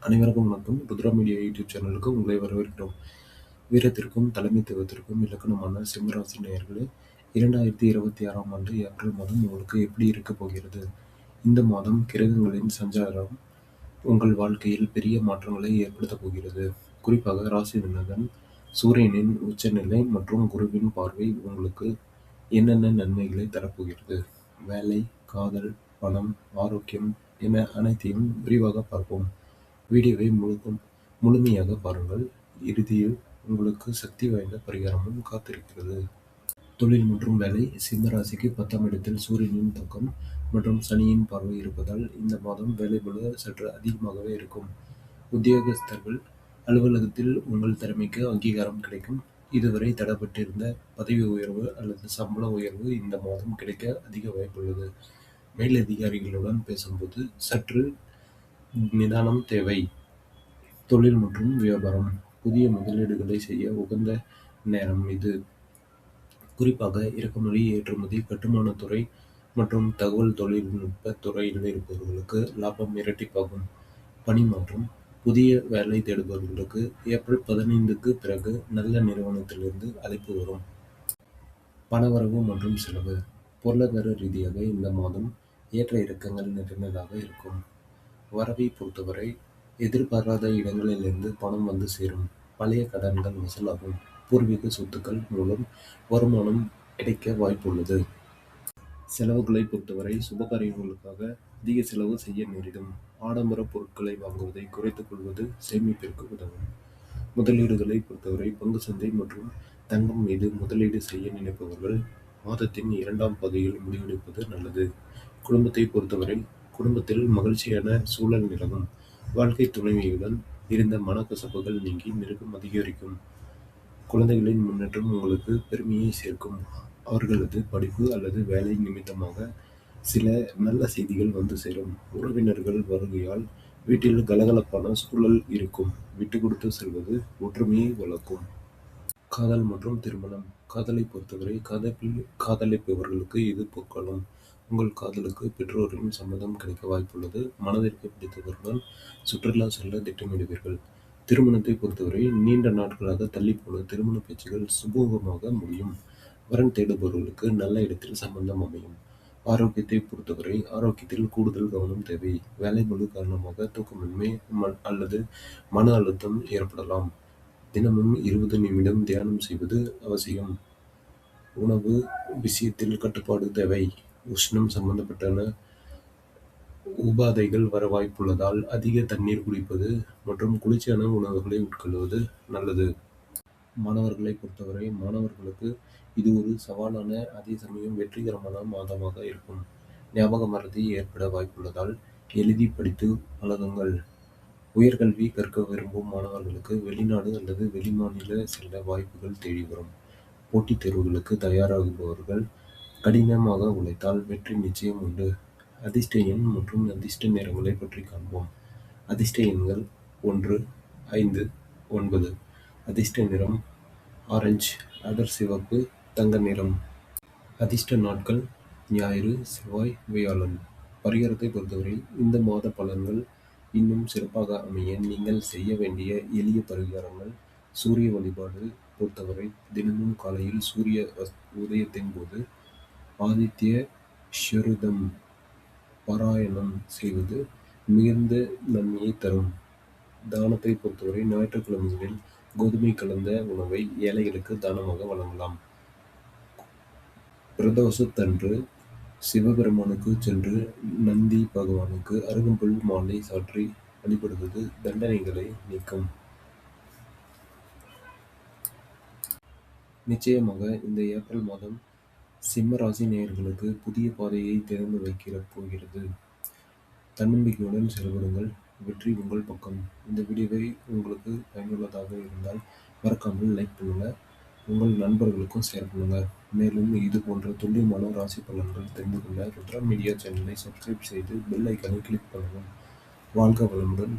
அனைவருக்கும் வணக்கம். Rudra media YouTube சேனலுக்கு உங்களை வரவேற்கிறோம். வீரத்திற்கும் தலைமைத்துவத்திற்கும் இலக்கணமான சிம்மராசி நேயர்களே, 2026ஆம் ஆண்டு ஏப்ரல் மாதம் உங்களுக்கு எப்படி இருக்கப் போகிறது? இந்த மாதம் கிரகங்களின் சஞ்சாரம் உங்கள் வாழ்க்கையில் பெரிய மாற்றங்களை ஏற்படுத்தப் போகிறது. குறிப்பாக ராசிநாதன் சூரியனின் உச்சநிலை மற்றும் குருவின் பார்வை உங்களுக்கு என்னென்ன நன்மைகளை தரப்போகிறது? வேலை, காதல், பணம், ஆரோக்கியம் என அனைத்தையும் விரிவாக பார்ப்போம். வீடியோவை முழுமையாக பாருங்கள். இறுதியில் உங்களுக்கு சக்தி வாய்ந்த பரிகாரமும் காத்திருக்கிறது. தொழில் மற்றும் வேலை. சிம்ம ராசிக்கு 10ஆம் இடத்தில் சூரியனின் தாக்கம் மற்றும் சனியின் பார்வை இருப்பதால் இந்த மாதம் வேலைப்பளு சற்று அதிகமாகவே இருக்கும். உத்தியோகஸ்தர்கள் அலுவலகத்தில் உங்கள் திறமைக்கு அங்கீகாரம் கிடைக்கும். இதுவரை தடைப்பட்டிருந்த பதவி உயர்வு அல்லது சம்பள உயர்வு இந்த மாதம் கிடைக்க அதிக வாய்ப்புள்ளது. மேலதிகாரிகளுடன் பேசும்போது சற்று நிதானம் தேவை. தொழில் மற்றும் வியாபாரம். புதிய முதலீடுகளை செய்ய உகந்த நேரம் இது. குறிப்பாக இறக்குமதி, ஏற்றுமதி, கட்டுமானத் துறை மற்றும் தகவல் தொழில்நுட்ப துறையில் இருப்பவர்களுக்கு லாபம் இரட்டிப்பாகும். பணி மாற்றம். புதிய வேலை தேடுபவர்களுக்கு ஏப்ரல் 15க்கு பிறகு நல்ல நிறுவனத்திலிருந்து அழைப்பு வரும். பணவரவு மற்றும் செலவு. பொருளாதார ரீதியாக இந்த மாதம் ஏற்ற இறக்கங்கள் நிறைந்ததாக இருக்கும். வரவை பொறுத்தவரை எதிர்பாராத இடங்களிலிருந்து பணம் வந்து சேரும். பழைய கடன்கள் வசூலாகும். பூர்வீக சொத்துக்கள் மூலம் வருமானம் கிடைக்க வாய்ப்புள்ளது. செலவுகளை பொறுத்தவரை சுபகாரியங்களுக்காக அதிக செலவு செய்ய நேரிடும். ஆடம்பர பொருட்களை வாங்குவதை குறைத்துக் கொள்வது சேமிப்பிற்கு உதவும். முதலீடுகளை பொறுத்தவரை பங்கு சந்தை மற்றும் தங்கம் மீது முதலீடு செய்ய நினைப்பவர்கள் மாதத்தின் 2ஆம் பகுதியில் முடிவெடுப்பது நல்லது. குடும்பத்தை பொறுத்தவரை குடும்பத்தில் மகிழ்ச்சியான சூழல் நிலவும். வாழ்க்கை துணைவியுடன் இருந்த மனக்கசப்புகள் நீங்கி நெருக்கம் அதிகரிக்கும். குழந்தைகளின் முன்னேற்றம் உங்களுக்கு பெருமையை சேர்க்கும். அவர்களது படிப்பு அல்லது வேலை நிமித்தமாக சில நல்ல செய்திகள் வந்து சேரும். உறவினர்கள் வருகையால் வீட்டில் கலகலப்பான சூழல் இருக்கும். விட்டு கொடுத்து செல்வது ஒற்றுமையை வளர்க்கும். காதல் மற்றும் திருமணம். காதலை பொறுத்தவரை காதலிப்பவர்களுக்கு இது பொற்காலம். உங்கள் காதலுக்கு பெற்றோரின் சம்மதம் கிடைக்க வாய்ப்புள்ளது. மனதிற்கு பிடித்தவருடன் சுற்றுலா செல்ல திட்டமிடுவீர்கள். திருமணத்தை பொறுத்தவரை நீண்ட நாட்களாக தள்ளிப்போன திருமண பேச்சுகள் சுமூகமாக முடியும். வரன் தேடுபவர்களுக்கு நல்ல இடத்தில் சம்பந்தம் அமையும். ஆரோக்கியத்தை பொறுத்தவரை ஆரோக்கியத்தில் கூடுதல் கவனம் தேவை. வேலைப்பளு காரணமாக தூக்கமின்மை அல்லது மன அழுத்தம் ஏற்படலாம். தினமும் 20 நிமிடம் தியானம் செய்வது அவசியம். உணவு விஷயத்தில் கட்டுப்பாடு தேவை. உஷ்ணம் சம்பந்தப்பட்ட உபாதைகள் வர வாய்ப்புள்ளதால் அதிக தண்ணீர் குடிப்பது மற்றும் குளிர்ச்சியான உணவுகளை உட்கொள்வது நல்லது. மாணவர்களை பொறுத்தவரை மாணவர்களுக்கு இது ஒரு சவாலான அதே சமயம் வெற்றிகரமான மாதமாக இருக்கும். ஞாபக மறதி ஏற்பட வாய்ப்புள்ளதால் எழுதி படித்து பழகுங்கள். உயர்கல்வி கற்க விரும்பும் மாணவர்களுக்கு வெளிநாடு அல்லது வெளிமாநில செல்ல வாய்ப்புகள் தேடி வரும். போட்டித் தேர்வுகளுக்கு தயாராகுபவர்கள் கடினமாக உழைத்தால் வெற்றி நிச்சயம் உண்டு. அதிர்ஷ்ட எண் மற்றும் அதிர்ஷ்ட நிறங்களை பற்றி காண்போம். அதிர்ஷ்ட எண்கள் 1, 5, 9. அதிர்ஷ்ட நிறம் ஆரஞ்சு, அடர் சிவப்பு, தங்க நிறம். அதிர்ஷ்ட நாட்கள் ஞாயிறு, செவ்வாய், வியாழன். பரிகாரத்தை பொறுத்தவரை இந்த மாத பலன்கள் இன்னும் சிறப்பாக அமைய நீங்கள் செய்ய வேண்டிய எளிய பரிகாரங்கள். சூரிய வழிபாடு பொறுத்தவரை தினமும் காலையில் சூரிய உதயத்தின் போது ஆதித்ய ஷருதம் பாராயணம் செய்வது மிகுந்த நன்மையை தரும். தானத்தை பொறுத்தவரை ஞாயிற்றுக்கிழமைகளில் கோதுமை கலந்த உணவை ஏழைகளுக்கு தானமாக வழங்கலாம். பிரதோஷத்தன்று சிவபெருமானுக்கு சென்று நந்தி பகவானுக்கு அருகம்புல் மாலை சாற்றி வழிபடுவது தண்டனைகளை நீக்கும். நிச்சயமாக இந்த ஏப்ரல் மாதம் சிம்ம ராசி நேயர்களுக்கு புதிய பாதையை திறந்து வைக்கப் போகிறது. தன்னம்பிக்கையுடன் செயல்படுங்கள். வெற்றி உங்கள் பக்கம். இந்த வீடியோவை உங்களுக்கு பயனுள்ளதாக இருந்தால் மறக்காமல் லைக் பண்ணுங்க. உங்கள் நண்பர்களுக்கும் ஷேர் பண்ணுங்க. மேலும் இது போன்ற துல்லியமான ராசி பலன்கள் தெரிந்து கொள்ள ருத்ரா மீடியா சேனலை சப்ஸ்கிரைப் செய்து பெல் ஐக்கானை கிளிக் பண்ணுங்க. வாழ்க வளமுடன்.